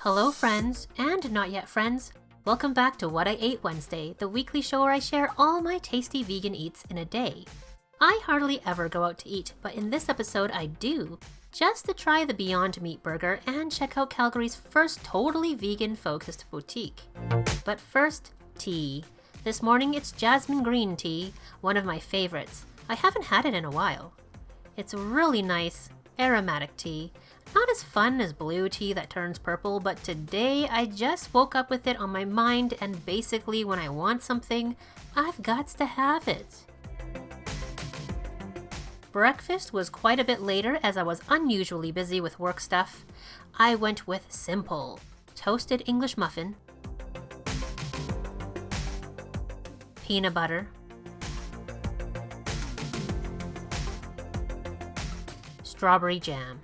Hello friends, and not yet friends. Welcome back to What I Ate Wednesday, the weekly show where I share all my tasty vegan eats in a day. I hardly ever go out to eat, but in this episode I do, just to try the Beyond Meat burger and check out Calgary's first totally vegan-focused boutique. But first, tea. This morning it's Jasmine Green Tea, one of my favorites. I haven't had it in a while. It's really nice, aromatic tea. Not as fun as blue tea that turns purple, but today I just woke up with it on my mind, and basically when I want something, I've got to have it. Breakfast was quite a bit later as I was unusually busy with work stuff. I went with simple, toasted English muffin, peanut butter, strawberry jam,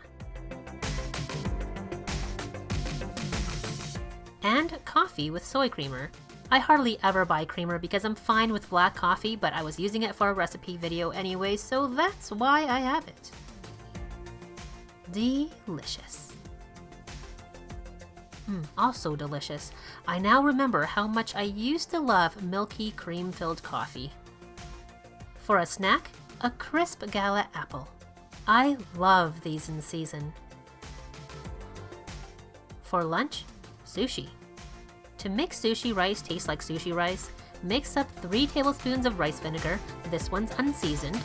and coffee with soy creamer. I hardly ever buy creamer because I'm fine with black coffee, but I was using it for a recipe video anyway, so that's why I have it. Delicious. Also delicious. I now remember how much I used to love milky cream-filled coffee. For a snack, a crisp gala apple. I love these in season. For lunch, sushi. To make sushi rice taste like sushi rice, mix up 3 tablespoons of rice vinegar, this one's unseasoned,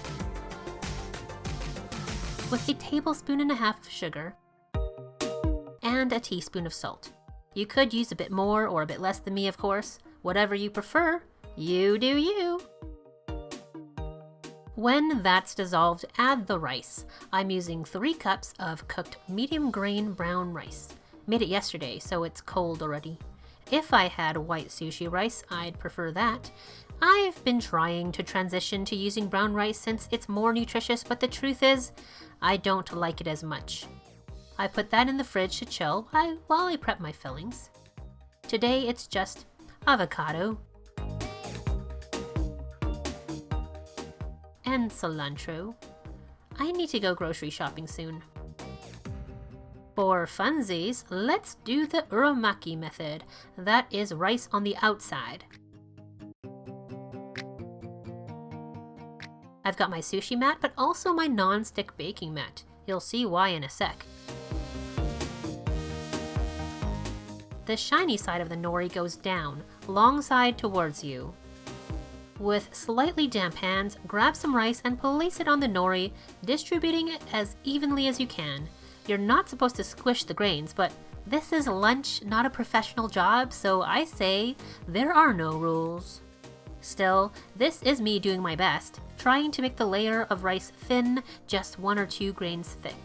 with 1.5 tablespoons of sugar, and a teaspoon of salt. You could use a bit more or a bit less than me, of course. Whatever you prefer, you do you. When that's dissolved, add the rice. I'm using 3 cups of cooked medium grain brown rice. Made it yesterday, so it's cold already. If I had white sushi rice, I'd prefer that. I've been trying to transition to using brown rice since it's more nutritious, but the truth is, I don't like it as much. I put that in the fridge to chill while I prep my fillings. Today it's just avocado and cilantro. I need to go grocery shopping soon. For funsies, let's do the maki method. That is rice on the outside. I've got my sushi mat, but also my non-stick baking mat. You'll see why in a sec. The shiny side of the nori goes down, long side towards you. With slightly damp hands, grab some rice and place it on the nori, distributing it as evenly as you can. You're not supposed to squish the grains, but this is lunch, not a professional job, so I say there are no rules. Still, this is me doing my best, trying to make the layer of rice thin, just 1 or 2 grains thick.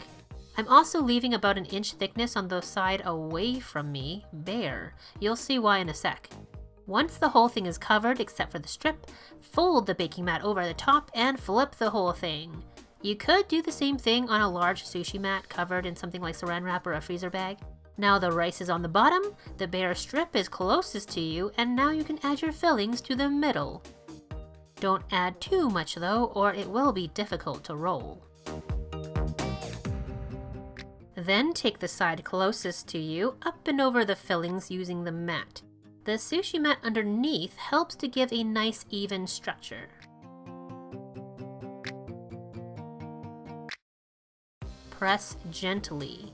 I'm also leaving about 1 inch thickness on the side away from me, bare. You'll see why in a sec. Once the whole thing is covered, except for the strip, fold the baking mat over the top and flip the whole thing. You could do the same thing on a large sushi mat covered in something like saran wrap or a freezer bag. Now the rice is on the bottom, the bare strip is closest to you, and now you can add your fillings to the middle. Don't add too much though, or it will be difficult to roll. Then take the side closest to you up and over the fillings using the mat. The sushi mat underneath helps to give a nice even structure. Press gently.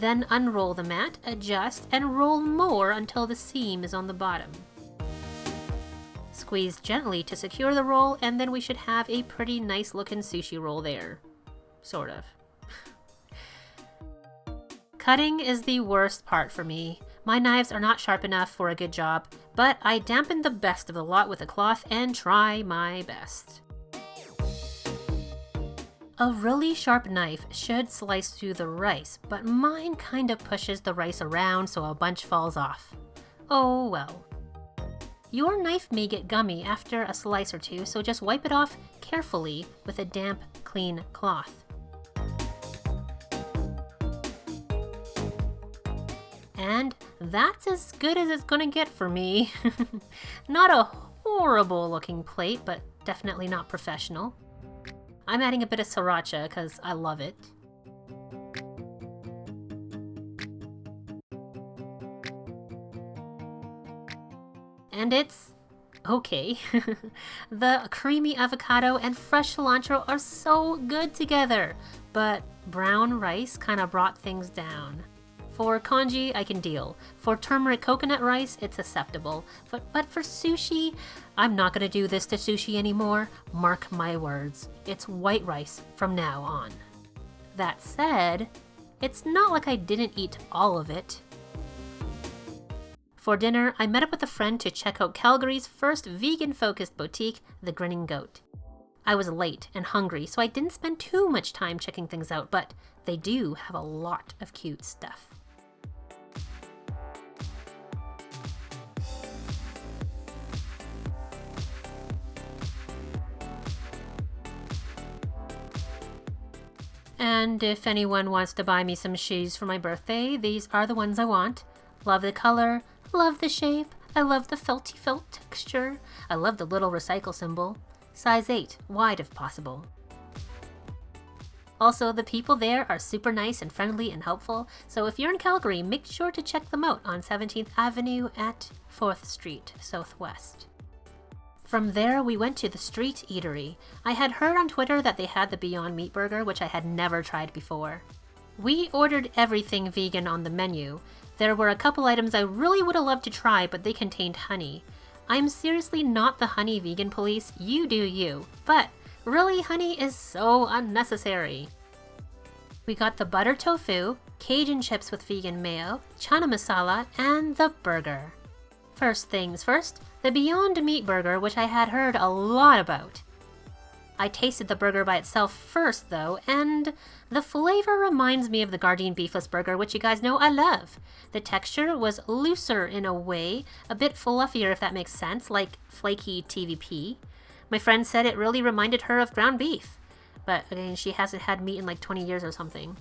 Then unroll the mat, adjust, and roll more until the seam is on the bottom. Squeeze gently to secure the roll, and then we should have a pretty nice looking sushi roll there. Sort of. Cutting is the worst part for me. My knives are not sharp enough for a good job, but I dampen the best of the lot with a cloth and try my best. A really sharp knife should slice through the rice, but mine kind of pushes the rice around so a bunch falls off. Oh well. Your knife may get gummy after a slice or two, so just wipe it off carefully with a damp, clean cloth. And that's as good as it's gonna get for me. Not a horrible looking plate, but definitely not professional. I'm adding a bit of sriracha because I love it. and it's okay. The creamy avocado and fresh cilantro are so good together, but brown rice kind of brought things down. For congee, I can deal. For turmeric coconut rice, it's acceptable. But for sushi, I'm not gonna do this to sushi anymore. Mark my words. It's white rice from now on. That said, it's not like I didn't eat all of it. For dinner, I met up with a friend to check out Calgary's first vegan-focused boutique, the Grinning Goat. I was late and hungry, so I didn't spend too much time checking things out, but they do have a lot of cute stuff. And if anyone wants to buy me some shoes for my birthday, these are the ones I want. Love the color, love the shape, I love the felty felt texture, I love the little recycle symbol. Size 8, wide if possible. Also, the people there are super nice and friendly and helpful, so if you're in Calgary, make sure to check them out on 17th Avenue at 4th Street, Southwest. From there, we went to the Street Eatery. I had heard on Twitter that they had the Beyond Meat burger, which I had never tried before. We ordered everything vegan on the menu. There were a couple items I really would have loved to try, but they contained honey. I'm seriously not the honey vegan police, you do you. But really, honey is so unnecessary. We got the butter tofu, Cajun chips with vegan mayo, chana masala, and the burger. First things first, the Beyond Meat burger, which I had heard a lot about. I tasted the burger by itself first though, and the flavor reminds me of the Gardein beefless burger, which you guys know I love. The texture was looser in a way, a bit fluffier if that makes sense, like flaky TVP. My friend said it really reminded her of ground beef, but again, she hasn't had meat in like 20 years or something.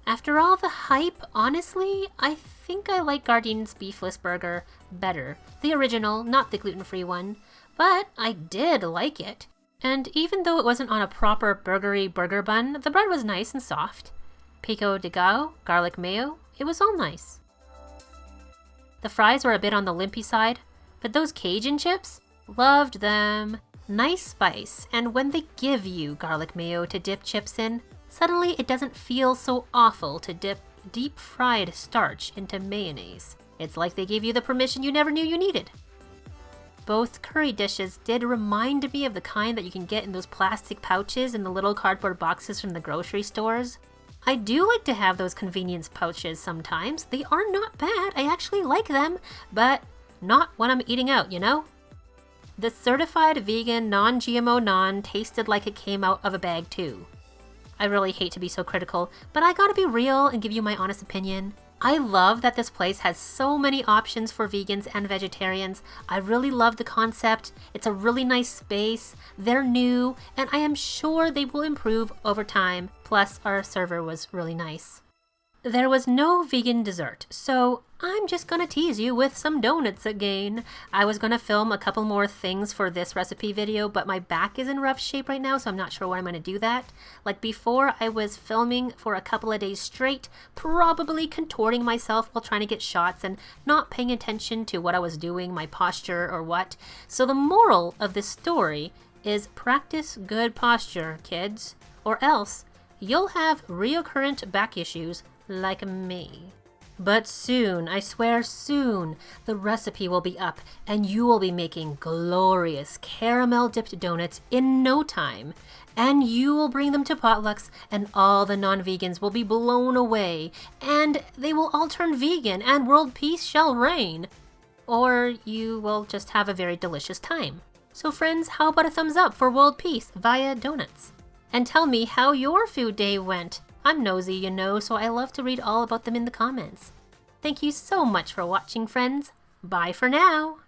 After all the hype, honestly, I think I like Gardein's beefless burger better. The original, not the gluten-free one, but I did like it. And even though it wasn't on a proper burgery burger bun, the bread was nice and soft. Pico de gallo, garlic mayo, it was all nice. The fries were a bit on the limpy side, but those Cajun chips, loved them. Nice spice, and when they give you garlic mayo to dip chips in, suddenly it doesn't feel so awful to dip deep-fried starch into mayonnaise. It's like they gave you the permission you never knew you needed. Both curry dishes did remind me of the kind that you can get in those plastic pouches in the little cardboard boxes from the grocery stores. I do like to have those convenience pouches sometimes. They are not bad, I actually like them, but not when I'm eating out, you know? The certified vegan non-GMO naan tasted like it came out of a bag too. I really hate to be so critical, but I gotta be real and give you my honest opinion. I love that this place has so many options for vegans and vegetarians. I really love the concept. It's a really nice space. They're new, and I am sure they will improve over time. Plus, our server was really nice. There was no vegan dessert, so I'm just gonna tease you with some donuts again. I was gonna film a couple more things for this recipe video, but my back is in rough shape right now, so I'm not sure when I'm gonna do that. Like before, I was filming for a couple of days straight, probably contorting myself while trying to get shots and not paying attention to what I was doing, my posture or what. So the moral of this story is practice good posture, kids, or else you'll have recurrent back issues like me. But soon, I swear soon, the recipe will be up and you will be making glorious caramel dipped donuts in no time. And you will bring them to potlucks and all the non-vegans will be blown away and they will all turn vegan and world peace shall reign. Or you will just have a very delicious time. So friends, how about a thumbs up for world peace via donuts? And tell me how your food day went. I'm nosy, you know, so I love to read all about them in the comments. Thank you so much for watching, friends. Bye for now.